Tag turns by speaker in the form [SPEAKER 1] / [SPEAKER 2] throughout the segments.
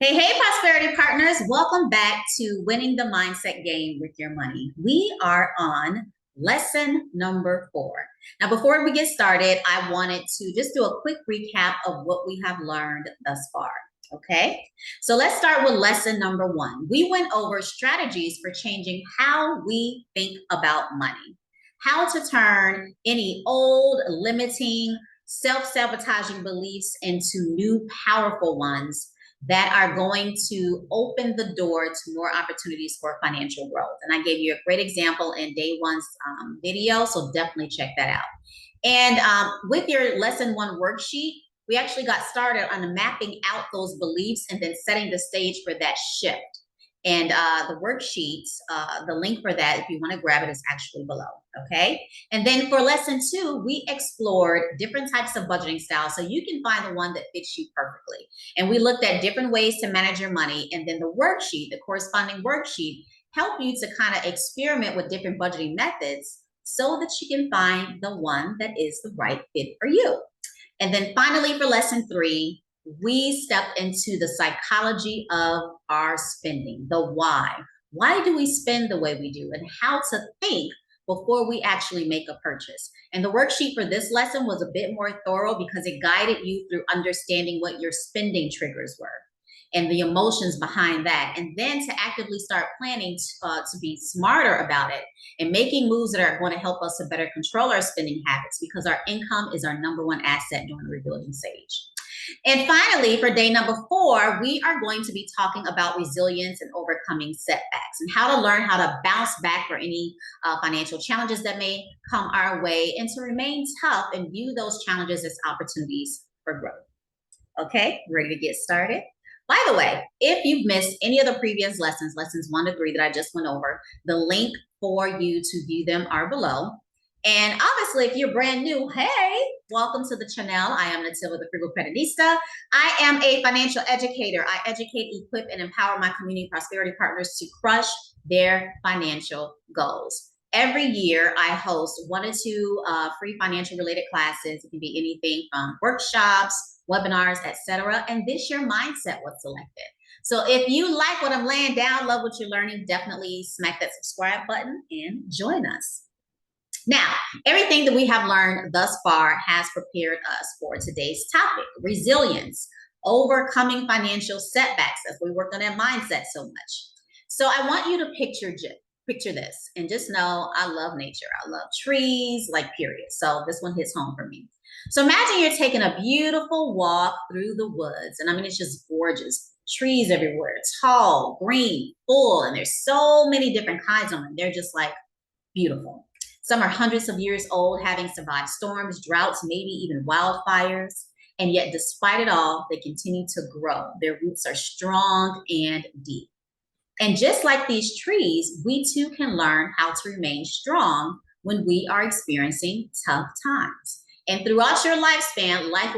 [SPEAKER 1] Hey, prosperity partners. Welcome back to Winning the Mindset Game with Your Money. We are on lesson number 4. Now, before we get started, I wanted to just do a quick recap of what we have learned thus far. Okay, so let's start with lesson number 1. We went over strategies for changing how we think about money, how to turn any old, limiting, self-sabotaging beliefs into new, powerful ones that are going to open the door to more opportunities for financial growth. And I gave you a great example in day one's video, so definitely check that out. And with your lesson 1 worksheet, we actually got started on mapping out those beliefs and then setting the stage for that shift. And the worksheets, the link for that, if you want to grab it, is actually below. Okay. And then for lesson 2, we explored different types of budgeting styles so you can find the one that fits you perfectly. And we looked at different ways to manage your money. And then the worksheet, the corresponding worksheet, help you to kind of experiment with different budgeting methods so that you can find the one that is the right fit for you. And then finally, for lesson 3, we stepped into the psychology of our spending, the why. Why do we spend the way we do, and how to think before we actually make a purchase. And the worksheet for this lesson was a bit more thorough because it guided you through understanding what your spending triggers were and the emotions behind that, and then to actively start planning to be smarter about it and making moves that are going to help us to better control our spending habits, because our income is our number one asset during the rebuilding stage. And finally, for day number 4, we are going to be talking about resilience and overcoming setbacks and how to learn how to bounce back for any financial challenges that may come our way, and to remain tough and view those challenges as opportunities for growth. Okay, ready to get started? By the way, if you've missed any of the previous lessons 1 to 3 that I just went over, the link for you to view them are below. And obviously, if you're brand new, hey, welcome to the channel. I am Nativa, the Frugal Creditista. I am a financial educator. I educate, equip, and empower my community prosperity partners to crush their financial goals. Every year, I host 1 or 2 free financial related classes. It can be anything from workshops, webinars, etc. And this year, mindset was selected. So if you like what I'm laying down, love what you're learning, definitely smack that subscribe button and join us. Now, everything that we have learned thus far has prepared us for today's topic: resilience, overcoming financial setbacks, as we work on that mindset so much. So I want you to picture this and just know I love nature. I love trees, like period. So this one hits home for me. So imagine you're taking a beautiful walk through the woods. And I mean, it's just gorgeous. Trees everywhere, tall, green, full, and there's so many different kinds of them. They're just like beautiful. Some are hundreds of years old, having survived storms, droughts, maybe even wildfires. And yet, despite it all, they continue to grow. Their roots are strong and deep. And just like these trees, we too can learn how to remain strong when we are experiencing tough times. And throughout your lifespan, life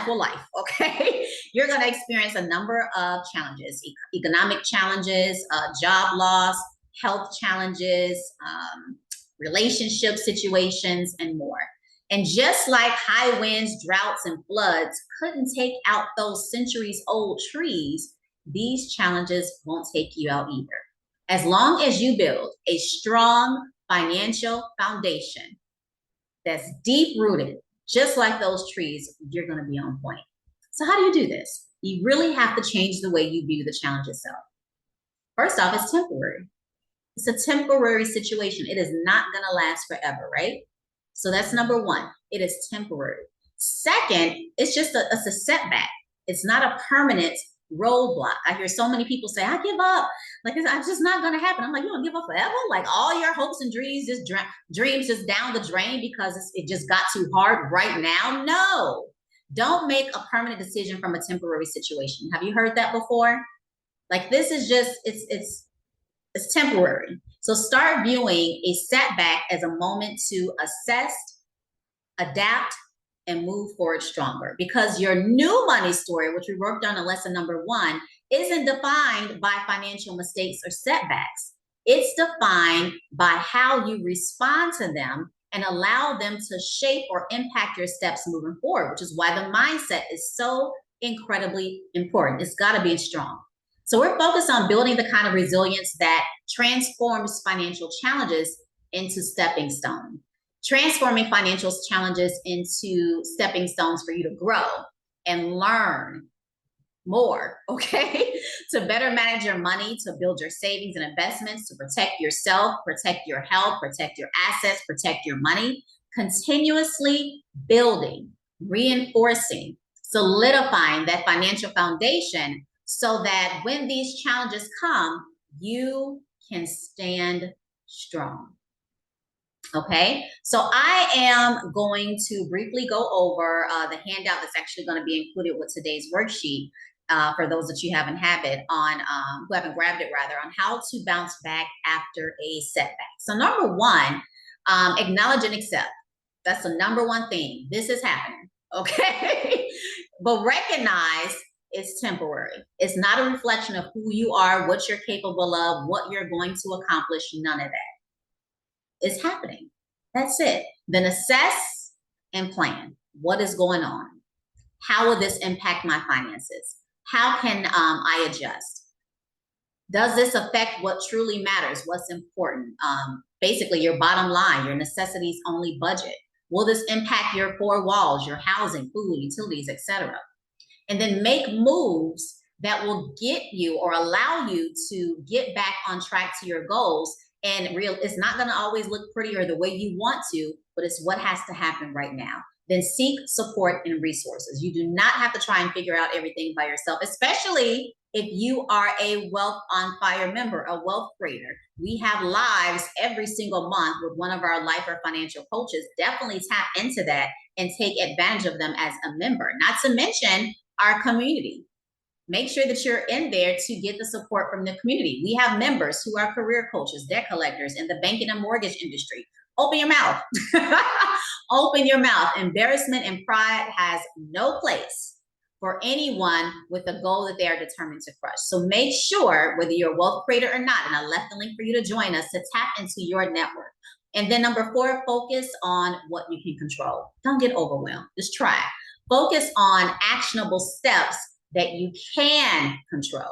[SPEAKER 1] will life, okay? You're going to experience a number of challenges: economic challenges, job loss, health challenges, relationship situations, and more. And just like high winds, droughts, and floods couldn't take out those centuries-old trees, these challenges won't take you out either. As long as you build a strong financial foundation that's deep-rooted, just like those trees, you're going to be on point. So how do you do this? You really have to change the way you view the challenge itself. First off, it's temporary. It's a temporary situation. It is not going to last forever, right? So that's number 1. It is temporary. Second, it's just it's a setback. It's not a permanent roadblock. I hear so many people say, I give up. Like, it's just not going to happen. I'm like, you don't give up forever? Like, all your hopes and dreams just down the drain because it just got too hard right now? No. Don't make a permanent decision from a temporary situation. Have you heard that before? Like, this is just, it's temporary. So start viewing a setback as a moment to assess, adapt, and move forward stronger. Because your new money story, which we worked on in lesson number 1, isn't defined by financial mistakes or setbacks. It's defined by how you respond to them and allow them to shape or impact your steps moving forward, which is why the mindset is so incredibly important. It's got to be strong. So we're focused on building the kind of resilience that transforms financial challenges into stepping stones. Transforming financial challenges into stepping stones for you to grow and learn more, okay? To better manage your money, to build your savings and investments, to protect yourself, protect your health, protect your assets, protect your money, continuously building, reinforcing, solidifying that financial foundation so that when these challenges come, you can stand strong. Okay, so I am going to briefly go over the handout that's actually going to be included with today's worksheet for those that you haven't have it on, who haven't grabbed it rather, on how to bounce back after a setback. So number one, acknowledge and accept. That's the number one thing. This is happening, okay? But recognize it's temporary. It's not a reflection of who you are, what you're capable of, what you're going to accomplish, none of that. It's happening. That's it. Then assess and plan. What is going on? How will this impact my finances? How can I adjust? Does this affect what truly matters? What's important? Basically, your bottom line, your necessities only budget. Will this impact your four walls, your housing, food, utilities, etc.? And then make moves that will get you or allow you to get back on track to your goals. And it's not going to always look pretty or the way you want to, but it's what has to happen right now. Then seek support and resources. You do not have to try and figure out everything by yourself, especially if you are a Wealth on Fire member, a wealth creator. We have lives every single month with one of our life or financial coaches. Definitely tap into that and take advantage of them as a member, not to mention our community. Make sure that you're in there to get the support from the community. We have members who are career coaches, debt collectors in the banking and mortgage industry. Open your mouth. Open your mouth. Embarrassment and pride has no place for anyone with a goal that they are determined to crush. So make sure, whether you're a wealth creator or not, and I left the link for you to join us, to tap into your network. And then number 4, focus on what you can control. Don't get overwhelmed. Just try. Focus on actionable steps that you can control,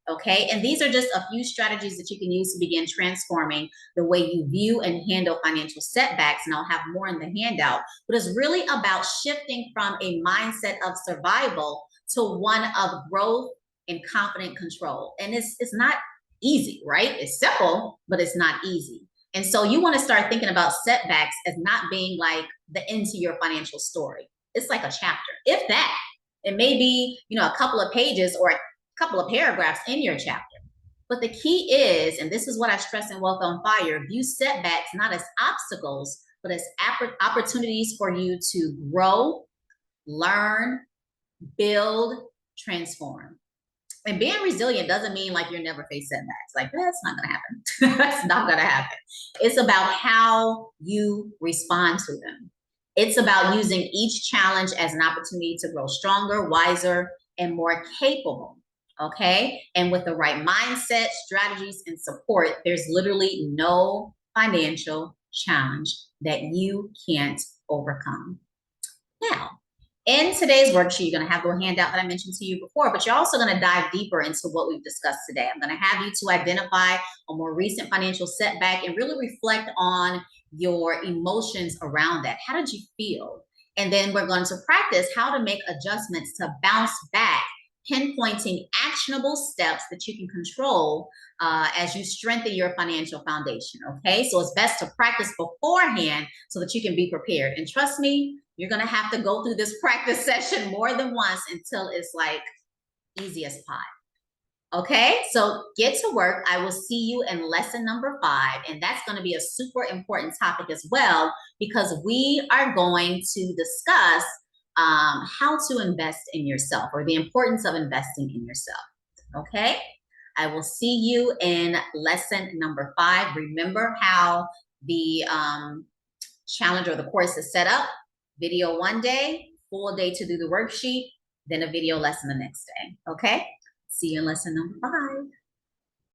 [SPEAKER 1] okay? And these are just a few strategies that you can use to begin transforming the way you view and handle financial setbacks, and I'll have more in the handout, but it's really about shifting from a mindset of survival to one of growth and confident control. And it's not easy, right? It's simple, but it's not easy. And so you want to start thinking about setbacks as not being like the end to your financial story. It's like a chapter, if that. It may be, a couple of pages or a couple of paragraphs in your chapter. But the key is, and this is what I stress in Wealth on Fire, view setbacks not as obstacles, but as opportunities for you to grow, learn, build, transform. And being resilient doesn't mean like you'll never face setbacks. Like, that's not going to happen. That's not going to happen. It's about how you respond to them. It's about using each challenge as an opportunity to grow stronger, wiser, and more capable, okay? And with the right mindset, strategies, and support, there's literally no financial challenge that you can't overcome. Now, in today's worksheet, you're going to have the handout that I mentioned to you before, but you're also going to dive deeper into what we've discussed today. I'm going to have you to identify a more recent financial setback and really reflect on your emotions around that. How did you feel? And then we're going to practice how to make adjustments to bounce back, pinpointing actionable steps that you can control as you strengthen your financial foundation, okay? So it's best to practice beforehand so that you can be prepared. And trust me, you're going to have to go through this practice session more than once until it's like easy as pie. Okay, so get to work. I will see you in lesson number 5, and that's going to be a super important topic as well, because we are going to discuss how to invest in yourself, or the importance of investing in yourself. Okay, I will see you in lesson number 5. Remember how the challenge or the course is set up: video one day, full day to do the worksheet, then a video lesson the next day. Okay. See you in lesson number 5.